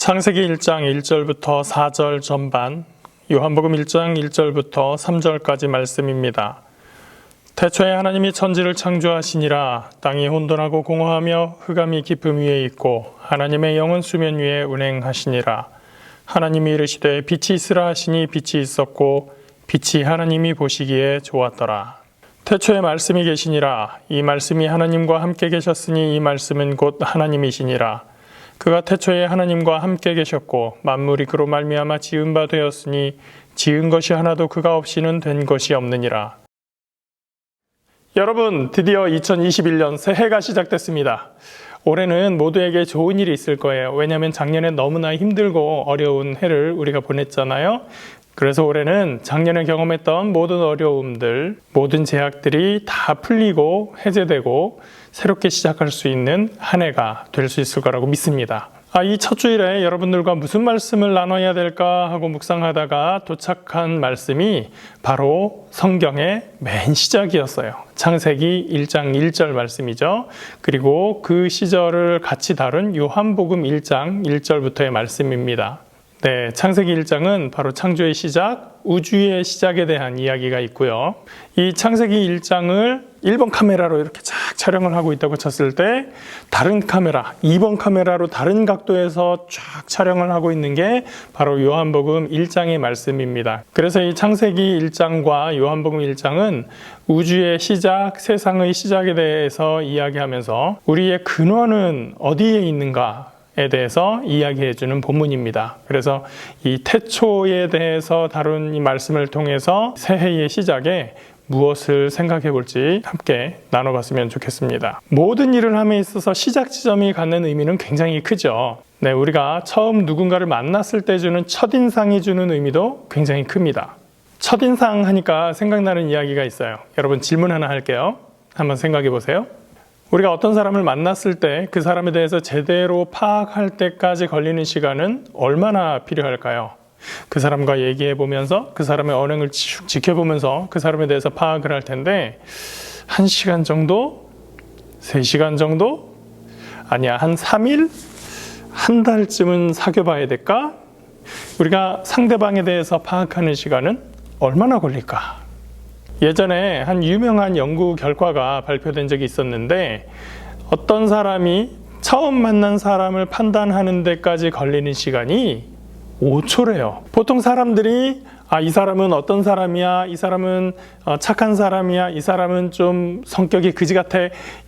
창세기 1장 1절부터 4절 전반, 요한복음 1장 1절부터 3절까지 말씀입니다. 태초에 하나님이 천지를 창조하시니라. 땅이 혼돈하고 공허하며 흑암이 깊음 위에 있고 하나님의 영은 수면 위에 운행하시니라. 하나님이 이르시되 빛이 있으라 하시니 빛이 있었고 빛이 하나님이 보시기에 좋았더라. 태초에 말씀이 계시니라. 이 말씀이 하나님과 함께 계셨으니 이 말씀은 곧 하나님이시니라. 그가 태초에 하나님과 함께 계셨고 만물이 그로 말미암아 지은 바 되었으니 지은 것이 하나도 그가 없이는 된 것이 없느니라. 여러분, 드디어 2021년 새해가 시작됐습니다. 올해는 모두에게 좋은 일이 있을 거예요. 왜냐하면 작년에 너무나 힘들고 어려운 해를 우리가 보냈잖아요. 그래서 올해는 작년에 경험했던 모든 어려움들, 모든 제약들이 다 풀리고 해제되고 새롭게 시작할 수 있는 한 해가 될 수 있을 거라고 믿습니다. 이 첫 주일에 여러분들과 무슨 말씀을 나눠야 될까 하고 묵상하다가 도착한 말씀이 바로 성경의 맨 시작이었어요. 창세기 1장 1절 말씀이죠. 그리고 그 시절을 같이 다룬 요한복음 1장 1절부터의 말씀입니다. 네, 창세기 1장은 바로 창조의 시작, 우주의 시작에 대한 이야기가 있고요. 이 창세기 1장을 1번 카메라로 이렇게 쫙 촬영을 하고 있다고 쳤을 때 다른 카메라, 2번 카메라로 다른 각도에서 쫙 촬영을 하고 있는 게 바로 요한복음 1장의 말씀입니다. 그래서 이 창세기 1장과 요한복음 1장은 우주의 시작, 세상의 시작에 대해서 이야기하면서 우리의 근원은 어디에 있는가 에 대해서 이야기해주는 본문입니다. 그래서 이 태초에 대해서 다룬 이 말씀을 통해서 새해의 시작에 무엇을 생각해 볼지 함께 나눠봤으면 좋겠습니다. 모든 일을 함에 있어서 시작 지점이 갖는 의미는 굉장히 크죠. 네, 우리가 처음 누군가를 만났을 때 주는 첫인상이 주는 의미도 굉장히 큽니다. 첫인상 하니까 생각나는 이야기가 있어요. 여러분, 질문 하나 할게요. 한번 생각해 보세요. 우리가 어떤 사람을 만났을 때 그 사람에 대해서 제대로 파악할 때까지 걸리는 시간은 얼마나 필요할까요? 그 사람과 얘기해 보면서 그 사람의 언행을 쭉 지켜보면서 그 사람에 대해서 파악을 할 텐데 1시간 정도? 3시간 정도? 아니야, 한 3일? 한 달쯤은 사귀어 봐야 될까? 우리가 상대방에 대해서 파악하는 시간은 얼마나 걸릴까? 예전에 한 유명한 연구 결과가 발표된 적이 있었는데 어떤 사람이 처음 만난 사람을 판단하는 데까지 걸리는 시간이 5초래요. 보통 사람들이 이 사람은 어떤 사람이야, 이 사람은 착한 사람이야, 이 사람은 좀 성격이 그지 같아,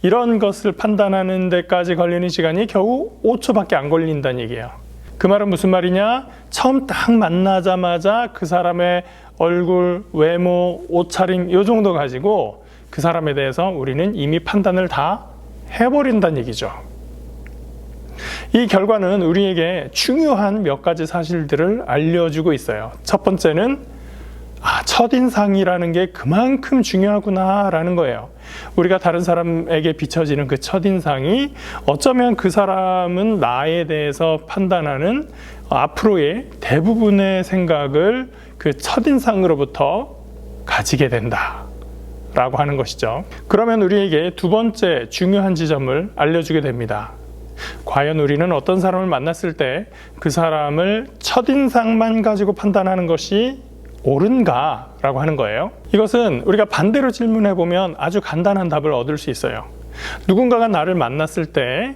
이런 것을 판단하는 데까지 걸리는 시간이 겨우 5초밖에 안 걸린다는 얘기예요. 그 말은 무슨 말이냐? 처음 딱 만나자마자 그 사람의 얼굴, 외모, 옷차림 이 정도 가지고 그 사람에 대해서 우리는 이미 판단을 다 해버린다는 얘기죠. 이 결과는 우리에게 중요한 몇 가지 사실들을 알려주고 있어요. 첫 번째는 첫인상이라는 게 그만큼 중요하구나라는 거예요. 우리가 다른 사람에게 비춰지는 그 첫인상이 어쩌면 그 사람은 나에 대해서 판단하는 앞으로의 대부분의 생각을 그 첫인상으로부터 가지게 된다라고 하는 것이죠. 그러면 우리에게 두 번째 중요한 지점을 알려주게 됩니다. 과연 우리는 어떤 사람을 만났을 때 그 사람을 첫인상만 가지고 판단하는 것이 옳은가? 라고 하는 거예요. 이것은 우리가 반대로 질문해 보면 아주 간단한 답을 얻을 수 있어요. 누군가가 나를 만났을 때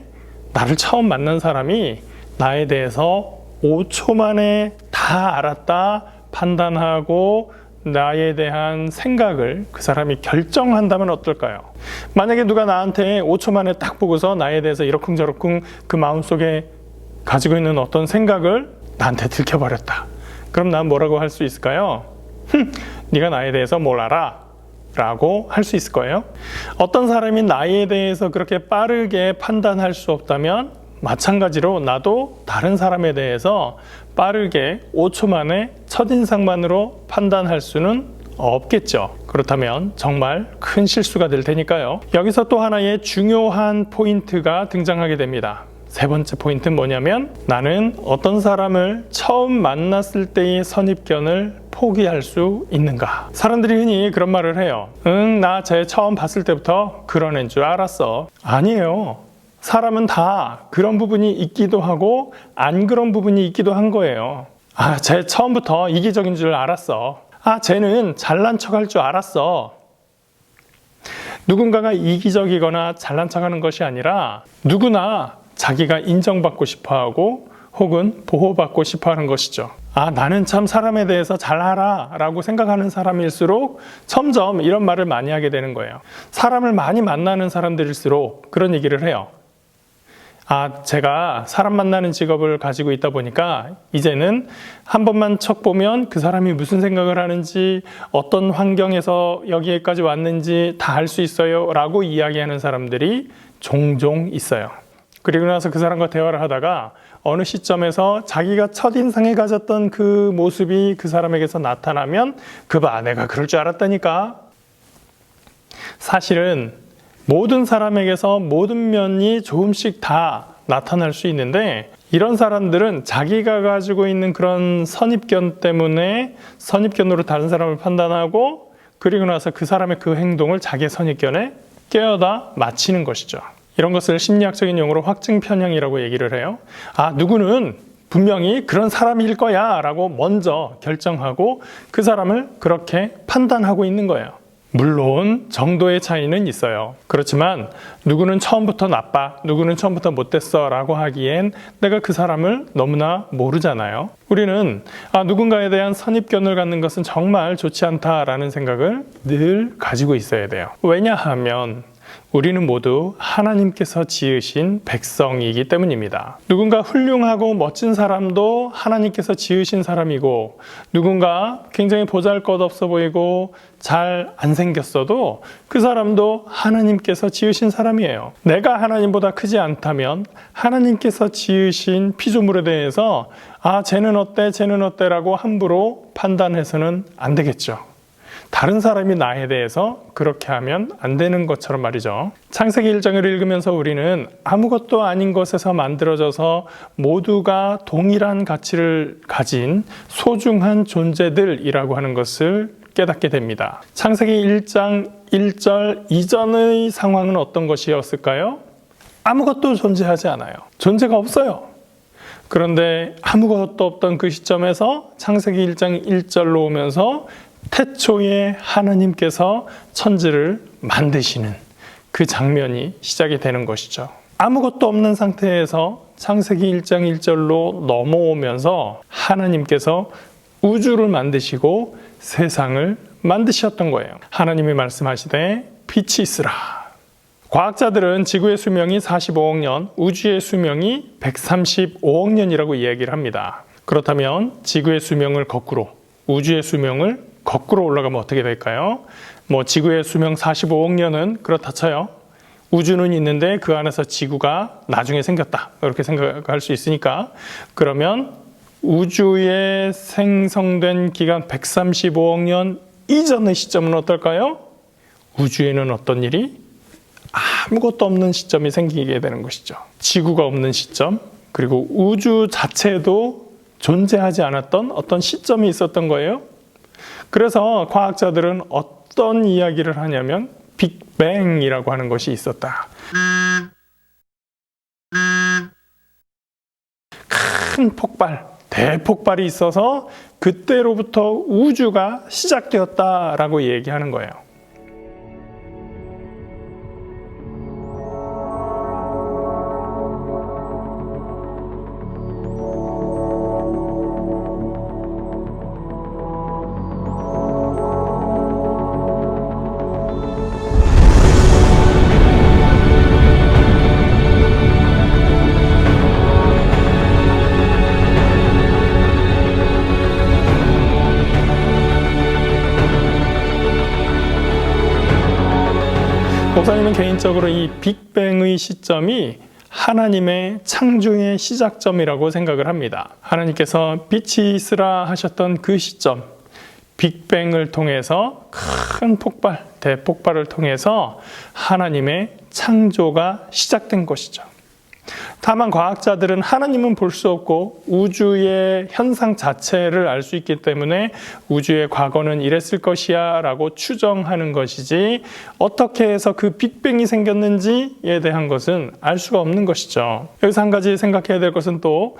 나를 처음 만난 사람이 나에 대해서 5초 만에 다 알았다, 판단하고 나에 대한 생각을 그 사람이 결정한다면 어떨까요? 만약에 누가 나한테 5초 만에 딱 보고서 나에 대해서 이러쿵저러쿵 그 마음속에 가지고 있는 어떤 생각을 나한테 들켜버렸다. 그럼 난 뭐라고 할 수 있을까요? 네가 나에 대해서 뭘 알아? 라고 할 수 있을 거예요. 어떤 사람이 나에 대해서 그렇게 빠르게 판단할 수 없다면 마찬가지로 나도 다른 사람에 대해서 빠르게 5초 만에 첫인상만으로 판단할 수는 없겠죠. 그렇다면 정말 큰 실수가 될 테니까요. 여기서 또 하나의 중요한 포인트가 등장하게 됩니다. 세 번째 포인트는 뭐냐면 나는 어떤 사람을 처음 만났을 때의 선입견을 포기할 수 있는가? 사람들이 흔히 그런 말을 해요. 나 쟤 처음 봤을 때부터 그런 애인 줄 알았어. 아니에요. 사람은 다 그런 부분이 있기도 하고 안 그런 부분이 있기도 한 거예요. 쟤 처음부터 이기적인 줄 알았어. 쟤는 잘난 척할 줄 알았어. 누군가가 이기적이거나 잘난 척하는 것이 아니라 누구나 자기가 인정받고 싶어하고 혹은 보호받고 싶어하는 것이죠. 나는 참 사람에 대해서 잘 알아 라고 생각하는 사람일수록 점점 이런 말을 많이 하게 되는 거예요. 사람을 많이 만나는 사람들일수록 그런 얘기를 해요. 제가 사람 만나는 직업을 가지고 있다 보니까 이제는 한 번만 척 보면 그 사람이 무슨 생각을 하는지, 어떤 환경에서 여기까지 왔는지 다 알 수 있어요 라고 이야기하는 사람들이 종종 있어요. 그리고 나서 그 사람과 대화를 하다가 어느 시점에서 자기가 첫인상에 가졌던 그 모습이 그 사람에게서 나타나면 내가 그럴 줄 알았다니까. 사실은 모든 사람에게서 모든 면이 조금씩 다 나타날 수 있는데, 이런 사람들은 자기가 가지고 있는 그런 선입견 때문에 선입견으로 다른 사람을 판단하고, 그리고 나서 그 사람의 그 행동을 자기의 선입견에 껴다 맞히는 것이죠. 이런 것을 심리학적인 용어로 확증 편향이라고 얘기를 해요. 누구는 분명히 그런 사람일 거야 라고 먼저 결정하고 그 사람을 그렇게 판단하고 있는 거예요. 물론 정도의 차이는 있어요. 그렇지만 누구는 처음부터 나빠, 누구는 처음부터 못됐어 라고 하기엔 내가 그 사람을 너무나 모르잖아요. 우리는 누군가에 대한 선입견을 갖는 것은 정말 좋지 않다라는 생각을 늘 가지고 있어야 돼요. 왜냐하면 우리는 모두 하나님께서 지으신 백성이기 때문입니다. 누군가 훌륭하고 멋진 사람도 하나님께서 지으신 사람이고, 누군가 굉장히 보잘것없어 보이고 잘 안 생겼어도 그 사람도 하나님께서 지으신 사람이에요. 내가 하나님보다 크지 않다면 하나님께서 지으신 피조물에 대해서 쟤는 어때 라고 함부로 판단해서는 안 되겠죠. 다른 사람이 나에 대해서 그렇게 하면 안 되는 것처럼 말이죠. 창세기 1장을 읽으면서 우리는 아무것도 아닌 것에서 만들어져서 모두가 동일한 가치를 가진 소중한 존재들이라고 하는 것을 깨닫게 됩니다. 창세기 1장 1절 이전의 상황은 어떤 것이었을까요? 아무것도 존재하지 않아요. 존재가 없어요. 그런데 아무것도 없던 그 시점에서 창세기 1장 1절로 오면서 태초에 하나님께서 천지를 만드시는 그 장면이 시작이 되는 것이죠. 아무것도 없는 상태에서 창세기 1장 1절로 넘어오면서 하나님께서 우주를 만드시고 세상을 만드셨던 거예요. 하나님이 말씀하시되 빛이 있으라. 과학자들은 지구의 수명이 45억 년, 우주의 수명이 135억 년이라고 이야기를 합니다. 그렇다면 지구의 수명을 거꾸로, 우주의 수명을 거꾸로 올라가면 어떻게 될까요? 지구의 수명 45억 년은 그렇다 쳐요. 우주는 있는데 그 안에서 지구가 나중에 생겼다. 이렇게 생각할 수 있으니까. 그러면 우주에 생성된 기간 135억 년 이전의 시점은 어떨까요? 우주에는 어떤 일이? 아무것도 없는 시점이 생기게 되는 것이죠. 지구가 없는 시점, 그리고 우주 자체도 존재하지 않았던 어떤 시점이 있었던 거예요. 그래서 과학자들은 어떤 이야기를 하냐면 빅뱅이라고 하는 것이 있었다. 큰 폭발, 대폭발이 있어서 그때로부터 우주가 시작되었다라고 얘기하는 거예요. 목사님은 개인적으로 이 빅뱅의 시점이 하나님의 창조의 시작점이라고 생각을 합니다. 하나님께서 빛이 있으라 하셨던 그 시점, 빅뱅을 통해서 큰 폭발, 대폭발을 통해서 하나님의 창조가 시작된 것이죠. 다만 과학자들은 하나님은 볼 수 없고 우주의 현상 자체를 알 수 있기 때문에 우주의 과거는 이랬을 것이야 라고 추정하는 것이지, 어떻게 해서 그 빅뱅이 생겼는지에 대한 것은 알 수가 없는 것이죠. 여기서 한 가지 생각해야 될 것은 또,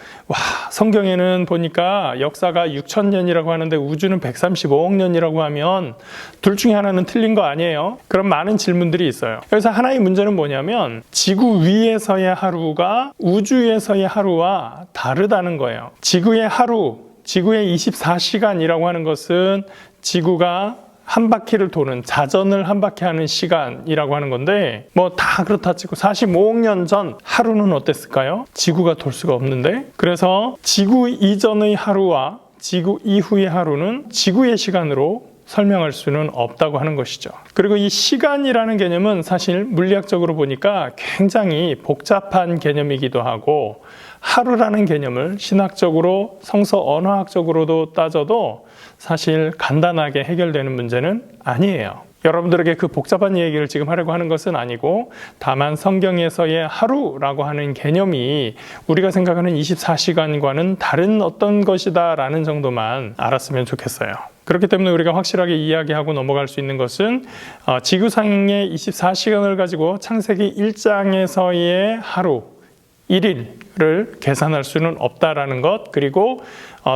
성경에는 보니까 역사가 6,000년이라고 하는데 우주는 135억 년이라고 하면 둘 중에 하나는 틀린 거 아니에요? 그런 많은 질문들이 있어요. 여기서 하나의 문제는 뭐냐면, 지구 위에서의 하루가 우주에서의 하루와 다르다는 거예요. 지구의 하루, 지구의 24시간이라고 하는 것은 지구가 한 바퀴를 도는, 자전을 한 바퀴 하는 시간이라고 하는 건데, 뭐 다 그렇다 치고 45억 년 전 하루는 어땠을까요? 지구가 돌 수가 없는데. 그래서 지구 이전의 하루와 지구 이후의 하루는 지구의 시간으로 설명할 수는 없다고 하는 것이죠. 그리고 이 시간이라는 개념은 사실 물리학적으로 보니까 굉장히 복잡한 개념이기도 하고, 하루라는 개념을 신학적으로 성서 언어학적으로도 따져도 사실 간단하게 해결되는 문제는 아니에요. 여러분들에게 그 복잡한 얘기를 지금 하려고 하는 것은 아니고, 다만 성경에서의 하루라고 하는 개념이 우리가 생각하는 24시간과는 다른 어떤 것이다 라는 정도만 알았으면 좋겠어요. 그렇기 때문에 우리가 확실하게 이야기하고 넘어갈 수 있는 것은, 지구상의 24시간을 가지고 창세기 1장에서의 하루, 1일을 계산할 수는 없다라는 것, 그리고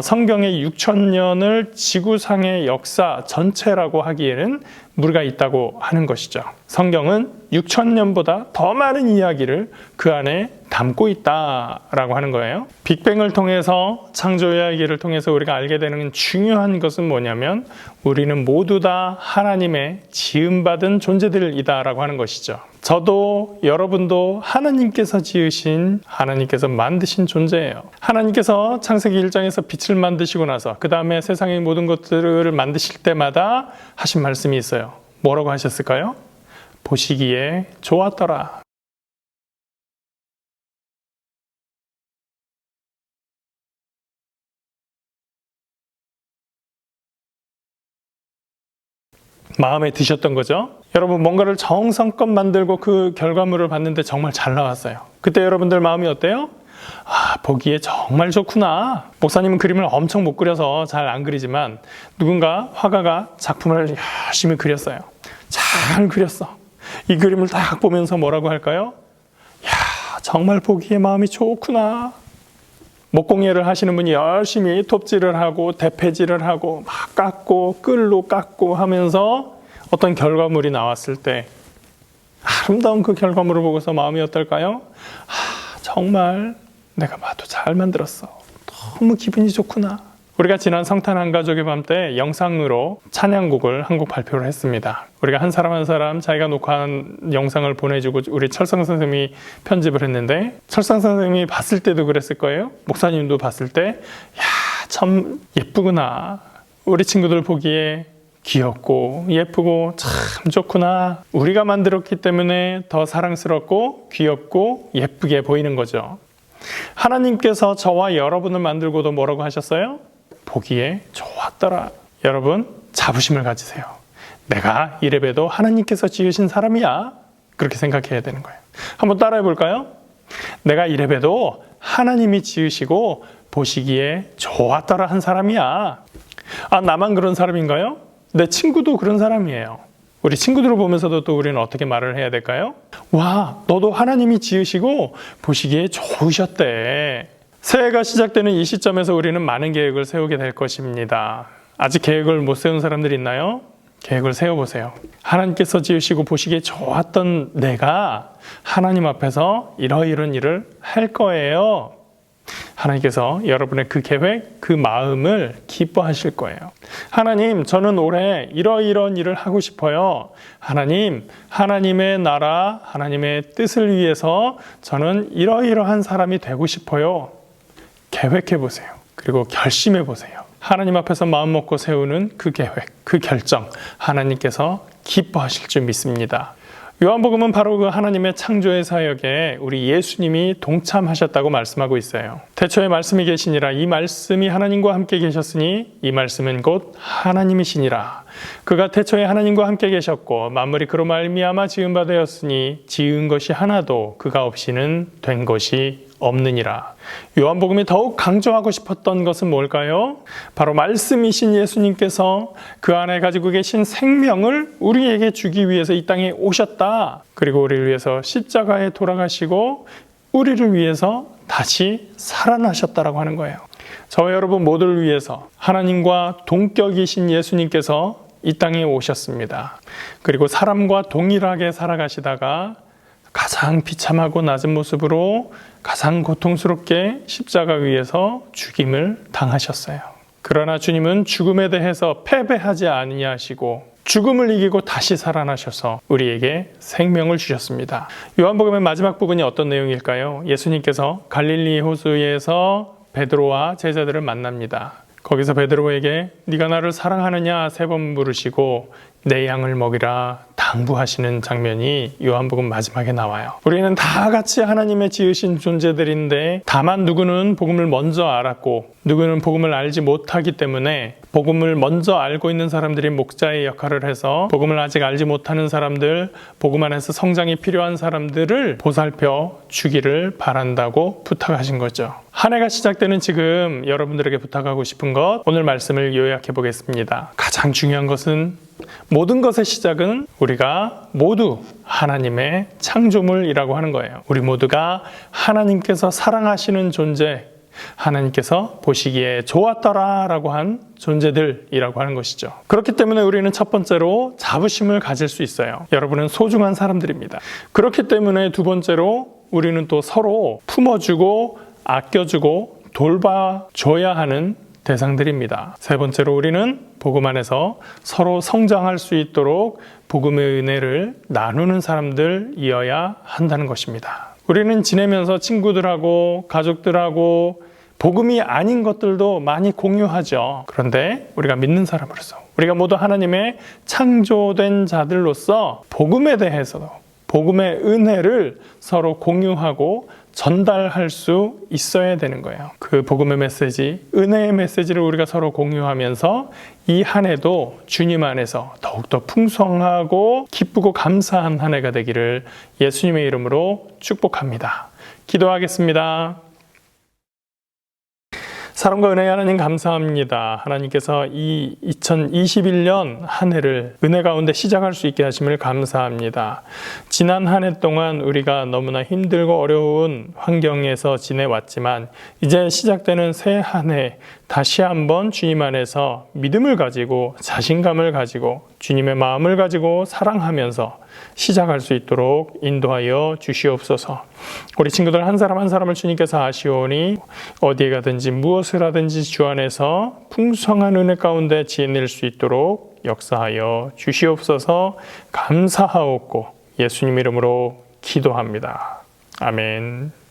성경의 6,000년을 지구상의 역사 전체라고 하기에는 무리가 있다고 하는 것이죠. 성경은 6,000년보다 더 많은 이야기를 그 안에 담고 있다라고 하는 거예요. 빅뱅을 통해서, 창조 이야기를 통해서 우리가 알게 되는 중요한 것은 뭐냐면, 우리는 모두 다 하나님의 지음받은 존재들이다라고 하는 것이죠. 저도 여러분도 하나님께서 지으신, 하나님께서 만드신 존재예요. 하나님께서 창세기 1장에서 빛을 만드시고 나서 그 다음에 세상의 모든 것들을 만드실 때마다 하신 말씀이 있어요. 뭐라고 하셨을까요? 보시기에 좋았더라. 마음에 드셨던 거죠? 여러분, 뭔가를 정성껏 만들고 그 결과물을 봤는데 정말 잘 나왔어요. 그때 여러분들 마음이 어때요? 보기에 정말 좋구나. 목사님은 그림을 엄청 못 그려서 잘 안 그리지만, 누군가 화가가 작품을 열심히 그렸어요. 잘 그렸어. 이 그림을 딱 보면서 뭐라고 할까요? 정말 보기에 마음이 좋구나. 목공예를 하시는 분이 열심히 톱질을 하고 대패질을 하고 막 깎고 끌로 깎고 하면서 어떤 결과물이 나왔을 때, 아름다운 그 결과물을 보고서 마음이 어떨까요? 정말 내가 봐도 잘 만들었어. 너무 기분이 좋구나. 우리가 지난 성탄 한가족의 밤 때 영상으로 찬양곡을 한 곡 발표를 했습니다. 우리가 한 사람 한 사람 자기가 녹화한 영상을 보내주고 우리 철상 선생님이 편집을 했는데, 철상 선생님이 봤을 때도 그랬을 거예요. 목사님도 봤을 때, 참 예쁘구나. 우리 친구들 보기에 귀엽고 예쁘고 참 좋구나. 우리가 만들었기 때문에 더 사랑스럽고 귀엽고 예쁘게 보이는 거죠. 하나님께서 저와 여러분을 만들고도 뭐라고 하셨어요? 보기에 좋았더라. 여러분, 자부심을 가지세요. 내가 이래봬도 하나님께서 지으신 사람이야. 그렇게 생각해야 되는 거예요. 한번 따라해 볼까요? 내가 이래봬도 하나님이 지으시고 보시기에 좋았더라 한 사람이야. 나만 그런 사람인가요? 내 친구도 그런 사람이에요. 우리 친구들을 보면서도 또 우리는 어떻게 말을 해야 될까요? 와, 너도 하나님이 지으시고 보시기에 좋으셨대. 새해가 시작되는 이 시점에서 우리는 많은 계획을 세우게 될 것입니다. 아직 계획을 못 세운 사람들이 있나요? 계획을 세워보세요. 하나님께서 지으시고 보시기에 좋았던 내가 하나님 앞에서 이러이런 일을 할 거예요. 하나님께서 여러분의 그 계획, 그 마음을 기뻐하실 거예요. 하나님, 저는 올해 이러이런 일을 하고 싶어요. 하나님, 하나님의 나라, 하나님의 뜻을 위해서 저는 이러이러한 사람이 되고 싶어요. 계획해 보세요. 그리고 결심해 보세요. 하나님 앞에서 마음 먹고 세우는 그 계획, 그 결정, 하나님께서 기뻐하실 줄 믿습니다. 요한복음은 바로 그 하나님의 창조의 사역에 우리 예수님이 동참하셨다고 말씀하고 있어요. 태초에 말씀이 계시니라. 이 말씀이 하나님과 함께 계셨으니 이 말씀은 곧 하나님이시니라. 그가 태초에 하나님과 함께 계셨고 만물이 그로 말미암아 지은 바 되었으니 지은 것이 하나도 그가 없이는 된 것이 없느니라. 요한복음이 더욱 강조하고 싶었던 것은 뭘까요? 바로 말씀이신 예수님께서 그 안에 가지고 계신 생명을 우리에게 주기 위해서 이 땅에 오셨다. 그리고 우리를 위해서 십자가에 돌아가시고 우리를 위해서 다시 살아나셨다라고 하는 거예요. 저와 여러분 모두를 위해서 하나님과 동격이신 예수님께서 이 땅에 오셨습니다. 그리고 사람과 동일하게 살아가시다가 가장 비참하고 낮은 모습으로 가장 고통스럽게 십자가 위에서 죽임을 당하셨어요. 그러나 주님은 죽음에 대해서 패배하지 아니하시고 죽음을 이기고 다시 살아나셔서 우리에게 생명을 주셨습니다. 요한복음의 마지막 부분이 어떤 내용일까요? 예수님께서 갈릴리 호수에서 베드로와 제자들을 만납니다. 거기서 베드로에게 네가 나를 사랑하느냐 3번 물으시고 내 양을 먹이라 당부하시는 장면이 요한복음 마지막에 나와요. 우리는 다 같이 하나님의 지으신 존재들인데 다만 누구는 복음을 먼저 알았고 누구는 복음을 알지 못하기 때문에 복음을 먼저 알고 있는 사람들이 목자의 역할을 해서 복음을 아직 알지 못하는 사람들, 복음 안에서 성장이 필요한 사람들을 보살펴 주기를 바란다고 부탁하신 거죠. 한 해가 시작되는 지금 여러분들에게 부탁하고 싶은 것, 오늘 말씀을 요약해 보겠습니다. 가장 중요한 것은 모든 것의 시작은 우리가 모두 하나님의 창조물이라고 하는 거예요. 우리 모두가 하나님께서 사랑하시는 존재, 하나님께서 보시기에 좋았더라라고 한 존재들이라고 하는 것이죠. 그렇기 때문에 우리는 첫 번째로 자부심을 가질 수 있어요. 여러분은 소중한 사람들입니다. 그렇기 때문에 두 번째로 우리는 또 서로 품어주고 아껴주고 돌봐줘야 하는 대상들입니다. 세 번째로 우리는 복음 안에서 서로 성장할 수 있도록 복음의 은혜를 나누는 사람들이어야 한다는 것입니다. 우리는 지내면서 친구들하고 가족들하고 복음이 아닌 것들도 많이 공유하죠. 그런데 우리가 믿는 사람으로서 우리가 모두 하나님의 창조된 자들로서 복음에 대해서도 복음의 은혜를 서로 공유하고 전달할 수 있어야 되는 거예요. 그 복음의 메시지, 은혜의 메시지를 우리가 서로 공유하면서 이 한 해도 주님 안에서 더욱더 풍성하고 기쁘고 감사한 한 해가 되기를 예수님의 이름으로 축복합니다. 기도하겠습니다. 사랑과 은혜의 하나님 감사합니다. 하나님께서 이 2021년 한 해를 은혜 가운데 시작할 수 있게 하심을 감사합니다. 지난 한 해 동안 우리가 너무나 힘들고 어려운 환경에서 지내왔지만 이제 시작되는 새 한 해 다시 한번 주님 안에서 믿음을 가지고 자신감을 가지고 주님의 마음을 가지고 사랑하면서 시작할 수 있도록 인도하여 주시옵소서. 우리 친구들 한 사람 한 사람을 주님께서 아시오니 어디에 가든지 무엇을 하든지 주 안에서 풍성한 은혜 가운데 지내낼 수 있도록 역사하여 주시옵소서. 감사하옵고 예수님 이름으로 기도합니다. 아멘.